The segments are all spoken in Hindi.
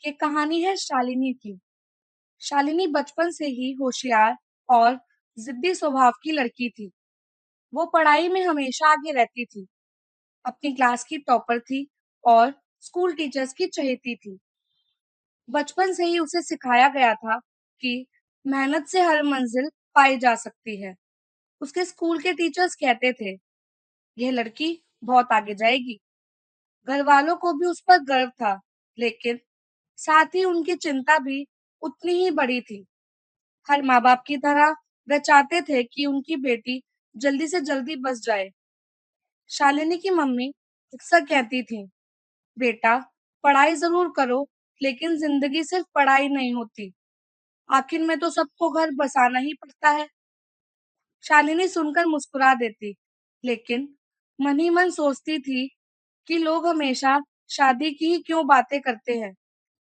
ये कहानी है शालिनी की। शालिनी बचपन से ही होशियार और जिद्दी स्वभाव की लड़की थी। वो पढ़ाई में हमेशा आगे रहती थी, अपनी क्लास की टॉपर थी और स्कूल टीचर्स की चहेती थी। बचपन से ही उसे सिखाया गया था कि मेहनत से हर मंजिल पाई जा सकती है। उसके स्कूल के टीचर्स कहते थे, यह लड़की बहुत आगे जाएगी। घर वालों को भी उस पर गर्व था, लेकिन साथ ही उनकी चिंता भी उतनी ही बड़ी थी। हर माँ-बाप की तरह वह चाहते थे कि उनकी बेटी जल्दी से जल्दी बस जाए। शालिनी की मम्मी अक्सर कहती थीं, बेटा, पढ़ाई ज़रूर करो, लेकिन ज़िंदगी सिर्फ पढ़ाई नहीं होती। आखिर में तो सबको घर बसाना ही पड़ता है। शालिनी सुनकर मुस्कुरा देती, लेकिन मन ही मन सोचती थी कि लोग हमेशा शादी की ही क्यों बातें करते हैं?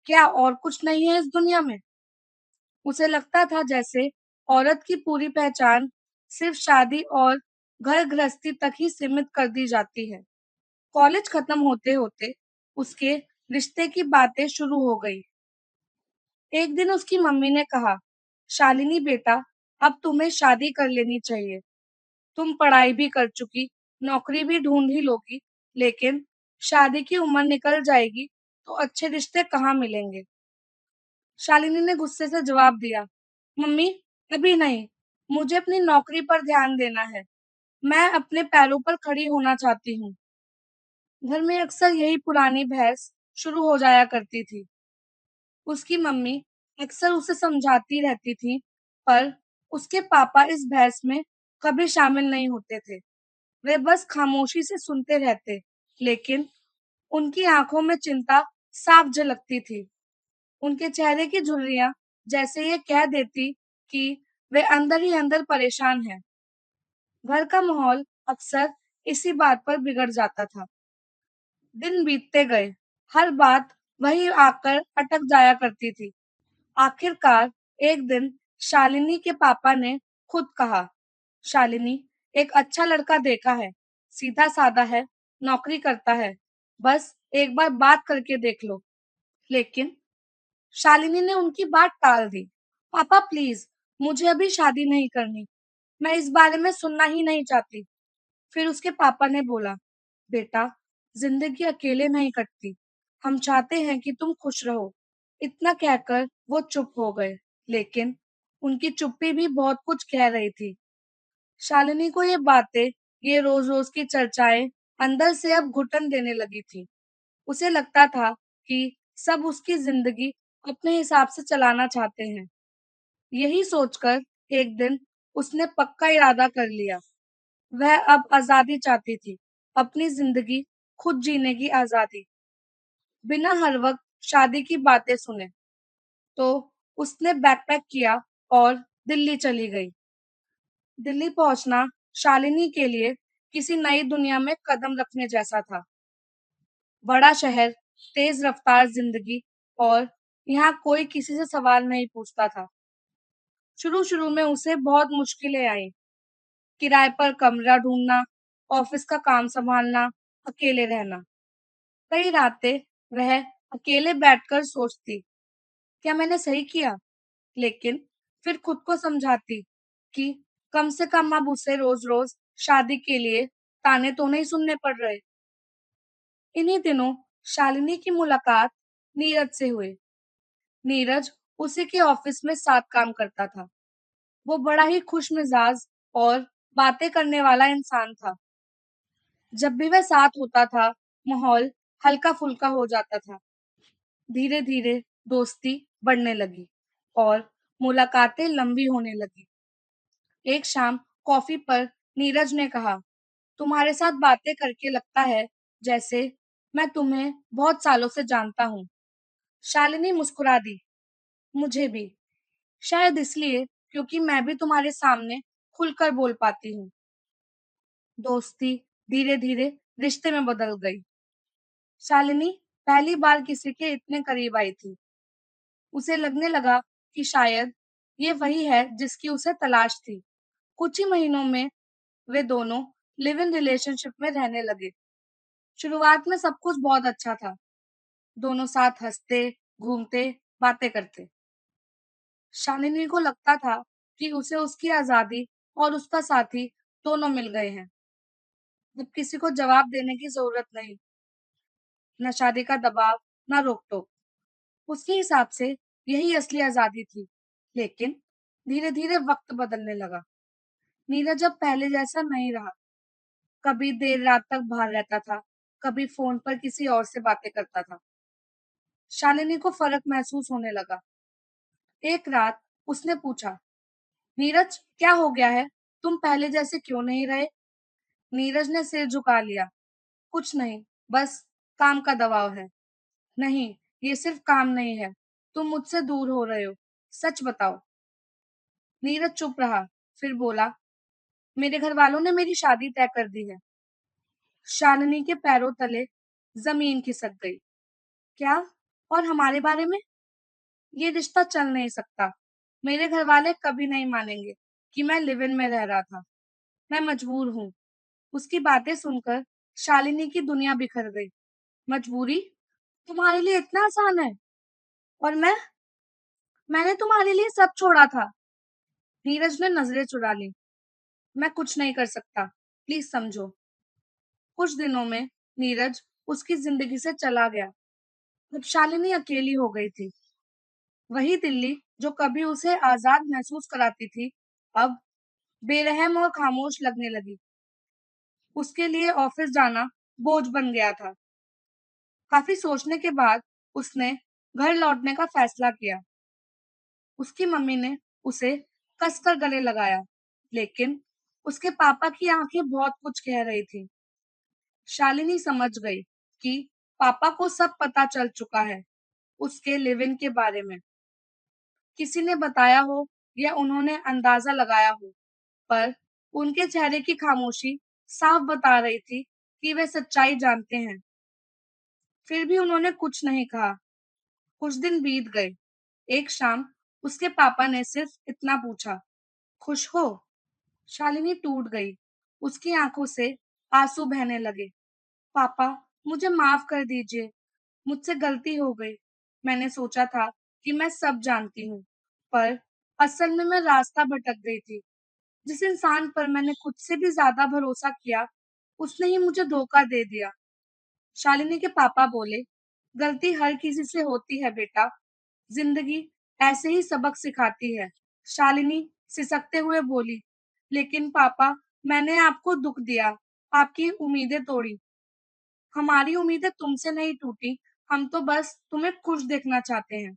क्या और कुछ नहीं है इस दुनिया में? उसे लगता था जैसे औरत की पूरी पहचान सिर्फ शादी और घर गृहस्थी तक ही सीमित कर दी जाती है। कॉलेज खत्म होते होते उसके रिश्ते की बातें शुरू हो गई। एक दिन उसकी मम्मी ने कहा, शालिनी बेटा, अब तुम्हें शादी कर लेनी चाहिए। तुम पढ़ाई भी कर चुकी, नौकरी भी ढूंढ ही लोगी, लेकिन शादी की उम्र निकल जाएगी तो अच्छे रिश्ते कहाँ मिलेंगे? शालिनी ने गुस्से से जवाब दिया, मम्मी, अभी नहीं, मुझे अपनी नौकरी पर ध्यान देना है। मैं अपने पैरों पर खड़ी होना चाहती हूँ। घर में अक्सर यही पुरानी बहस शुरू हो जाया करती थी। उसकी मम्मी अक्सर उसे समझाती रहती थी, पर उसके पापा इस बहस में कभी शामिल नहीं होते थे। वे बस खामोशी से सुनते रहते, लेकिन उनकी आंखों में चिंता साफ झलकती थी। उनके चेहरे की झुर्रियां जैसे ये कह देती कि वे अंदर ही अंदर परेशान हैं। घर का माहौल अक्सर इसी बात पर बिगड़ जाता था। दिन बीतते गए, हर बात वहीं आकर अटक जाया करती थी। आखिरकार एक दिन शालिनी के पापा ने खुद कहा, शालिनी, एक अच्छा लड़का देखा है, सीधा साधा है, नौकरी करता है, बस एक बार बात करके देख लो। लेकिन शालिनी ने उनकी बात टाल दी। पापा प्लीज, मुझे अभी शादी नहीं करनी। मैं इस बारे में सुनना ही नहीं चाहती। फिर उसके पापा ने बोला, बेटा, जिंदगी अकेले नहीं कटती। हम चाहते हैं कि तुम खुश रहो। इतना कहकर वो चुप हो गए, लेकिन उनकी चुप्पी भी बहुत कुछ कह रही थी। शालिनी को ये बातें, ये रोज-रोज की चर्चाएं अंदर से अब घुटन देने लगी थी। उसे लगता था कि सब उसकी जिंदगी अपने हिसाब से चलाना चाहते हैं। यही सोचकर एक दिन उसने पक्का इरादा कर लिया। वह अब आजादी चाहती थी, अपनी जिंदगी खुद जीने की आजादी, बिना हर वक्त शादी की बातें सुने। तो उसने बैकपैक किया और दिल्ली चली गई। दिल्ली पहुंचना शालिनी के लिए किसी नई दुनिया में कदम रखने जैसा था। बड़ा शहर, तेज रफ्तार जिंदगी और यहाँ कोई किसी से सवाल नहीं पूछता था। शुरू-शुरू में उसे बहुत मुश्किलें आईं। किराए पर कमरा ढूंढना, ऑफिस का काम संभालना, अकेले रहना। कई रातें वह अकेले बैठकर सोचती, क्या मैंने सही किया? लेकिन फिर खुद को समझाती कि कम से कम अब उसे रोज-रोज शादी के लिए ताने तो नहीं सुनने पड़ रहे। इन्हीं दिनों शालिनी की मुलाकात नीरज से हुई। नीरज उसी के ऑफिस में साथ काम करता था। वो बड़ा ही खुश मिजाज और बातें करने वाला इंसान था। जब भी वह साथ होता था, माहौल हल्का-फुल्का हो जाता था। धीरे-धीरे दोस्ती बढ़ने लगी और मुलाकातें लंबी होने लगी। एक शाम कॉफी पर नीरज ने कहा, तुम्हारे साथ बातें करके लगता है जैसे मैं तुम्हें बहुत सालों से जानता हूँ। शालिनी मुस्कुरा दी, मुझे भी, शायद इसलिए क्योंकि मैं भी तुम्हारे सामने खुलकर बोल पाती हूँ। दोस्ती धीरे-धीरे रिश्ते में बदल गई। शालिनी पहली बार किसी के इतने करीब आई थी। उसे लगने लगा कि शायद ये वही है जिसकी उसे तलाश थी। कुछ ही महीनों में वे दोनों लिव इन रिलेशनशिप में रहने लगे। शुरुआत में सब कुछ बहुत अच्छा था। दोनों साथ हंसते, घूमते, बातें करते। शालिनी को लगता था कि उसे उसकी आज़ादी और उसका साथी दोनों मिल गए हैं। अब किसी को जवाब देने की ज़रूरत नहीं, न शादी का दबाव, न रोक-टोक। उसके हिसाब से यही असली आज़ादी थी। लेकिन धीरे-धीरे वक़्त बदलने लगा। नीरज अब पहले जैसा नहीं रहा। कभी देर रात तक बाहर रहता था, कभी फ़ोन पर किसी और से बातें करता था। शालिनी को फ़र्क महसूस होने लगा। एक रात उसने पूछा, "नीरज, क्या हो गया है? तुम पहले जैसे क्यों नहीं रहे?" नीरज ने सिर झुका लिया। "कुछ नहीं, बस काम का दबाव है।" "नहीं, ये सिर्फ काम नहीं है। तुम मुझसे दूर हो रहे हो। सच बताओ।" नीरज चुप रहा, फिर बोला, "मेरे घरवालों ने मेरी शादी तय कर दी है।" शालिनी के पैरों तले ज़मीन खिसक गई। "क्या? और हमारे बारे में?" "ये रिश्ता चल नहीं सकता। मेरे घरवाले कभी नहीं मानेंगे कि मैं लिव इन में रह रहा था। मैं मजबूर हूँ।" उसकी बातें सुनकर शालिनी की दुनिया बिखर गई। "मजबूरी? तुम्हारे लिए इतना आसान है? और मैंने तुम्हारे लिए सब छोड़ा था।" नीरज ने नज़रें चुरा लीं। "मैं कुछ नहीं कर सकता। प्लीज़ समझो।" कुछ दिनों में नीरज उसकी ज़िंदगी से चला गया। अब शालिनी अकेली हो गई थी। वही दिल्ली जो कभी उसे आज़ाद महसूस कराती थी, अब बेरहम और खामोश लगने लगी। उसके लिए ऑफ़िस जाना बोझ बन गया था। काफ़ी सोचने के बाद उसने घर लौटने का फ़ैसला किया। उसकी मम्मी ने उसे कसकर गले लगाया, लेकिन उसके पापा की आँखें बहुत कुछ कह रही थीं। शालिनी समझ गई कि पापा को सब पता चल चुका है, उसके लिव इन के बारे में। किसी ने बताया हो या उन्होंने अंदाज़ा लगाया हो, पर उनके चेहरे की खामोशी साफ बता रही थी कि वे सच्चाई जानते हैं। फिर भी उन्होंने कुछ नहीं कहा। कुछ दिन बीत गए। एक शाम उसके पापा ने सिर्फ इतना पूछा, "खुश हो?" शालिनी टूट गई। उसकी आंखों से आंसू बहने लगे। "पापा, मुझे माफ कर दीजिए। मुझसे गलती हो गई। मैंने सोचा था कि मैं सब जानती हूँ, पर असल में मैं रास्ता भटक गई थी। जिस इंसान पर मैंने खुद से भी ज्यादा भरोसा किया, उसने ही मुझे धोखा दे दिया।" शालिनी के पापा बोले, "गलती हर किसी से होती है बेटा। जिंदगी ऐसे ही सबक सिखाती है।" शालिनी सिसकते हुए बोली, "लेकिन पापा, मैंने आपको दुख दिया, आपकी उम्मीदें तोड़ी। हमारी उम्मीदें तुमसे नहीं टूटी, हम तो बस तुम्हें खुश देखना चाहते हैं।"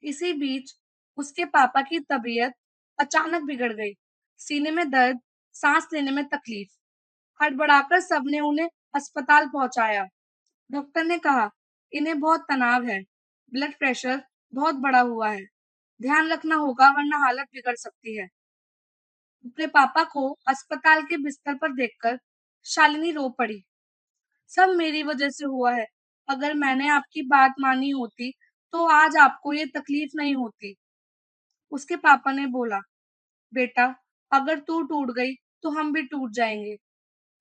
इसी बीच उसके पापा की तबीयत अचानक बिगड़ गई। सीने में दर्द, सांस लेने में तकलीफ। हड़बड़ाकर सबने उन्हें अस्पताल पहुंचाया। डॉक्टर ने कहा, "इन्हें बहुत तनाव है, ब्लड प्रेशर बहुत बढ़ा हुआ है। ध्यान रखना होगा वरना हालत बिगड़ सकती है।" अपने पापा को अस्पताल के बिस्तर पर देखकर शालिनी रो पड़ी। "सब मेरी वजह से हुआ है। अगर मैंने आपकी बात मानी होती, तो आज आपको ये तकलीफ नहीं होती।" उसके पापा ने बोला, "बेटा, अगर तू टूट गई, तो हम भी टूट जाएंगे।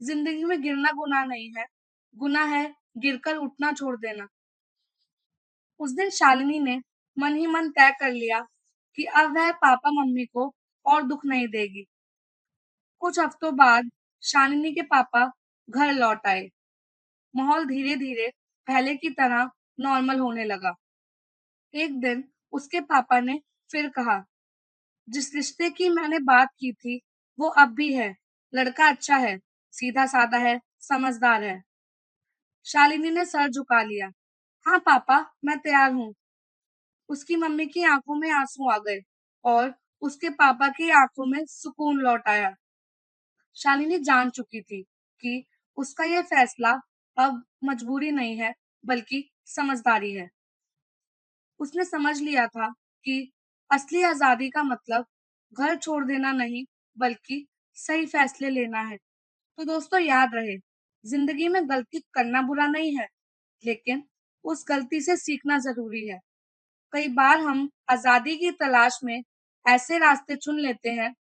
जिंदगी में गिरना गुनाह नहीं है। गुनाह है गिरकर उठना छोड़ देना।" उस दिन शालिनी ने मन ही मन तय कर लिया कि अब वह पापा मम्मी को और दुख नहीं देगी। कुछ हफ्तों बाद शालिनी के पापा घर लौट आए। माहौल धीरे धीरे पहले की तरह नॉर्मल होने लगा। एक दिन उसके पापा ने फिर कहा, "जिस रिश्ते की मैंने बात की थी, वो अब भी है। लड़का अच्छा है, सीधा साधा है, समझदार है।" शालिनी ने सर झुका लिया। "हाँ पापा, मैं तैयार हूँ।" उसकी मम्मी की आंखों में आंसू आ गए और उसके पापा की आंखों में सुकून लौट आया। शालिनी जान चुकी थी कि उसका यह फैसला अब मजबूरी नहीं है, बल्कि समझदारी है। उसने समझ लिया था कि असली आजादी का मतलब घर छोड़ देना नहीं, बल्कि सही फैसले लेना है। तो दोस्तों, याद रहे, जिंदगी में गलती करना बुरा नहीं है, लेकिन उस गलती से सीखना जरूरी है। कई बार हम आजादी की तलाश में ऐसे रास्ते चुन लेते हैं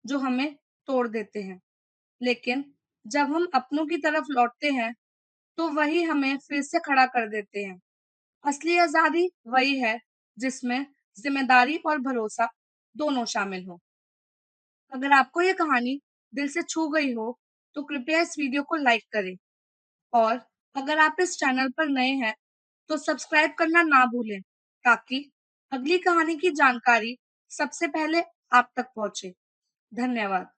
जो हमें तोड़ देते हैं, लेकिन जब हम अपनों की तरफ लौटते हैं, तो वही हमें फिर से खड़ा कर देते हैं। असली आजादी वही है जिसमें जिम्मेदारी और भरोसा दोनों शामिल हो। अगर आपको ये कहानी दिल से छू गई हो, तो कृपया इस वीडियो को लाइक करें और अगर आप इस चैनल पर नए हैं, तो सब्सक्राइब करना ना भूलें ताकि अगली कहानी की जानकारी सबसे पहले आप तक पहुंचे। धन्यवाद।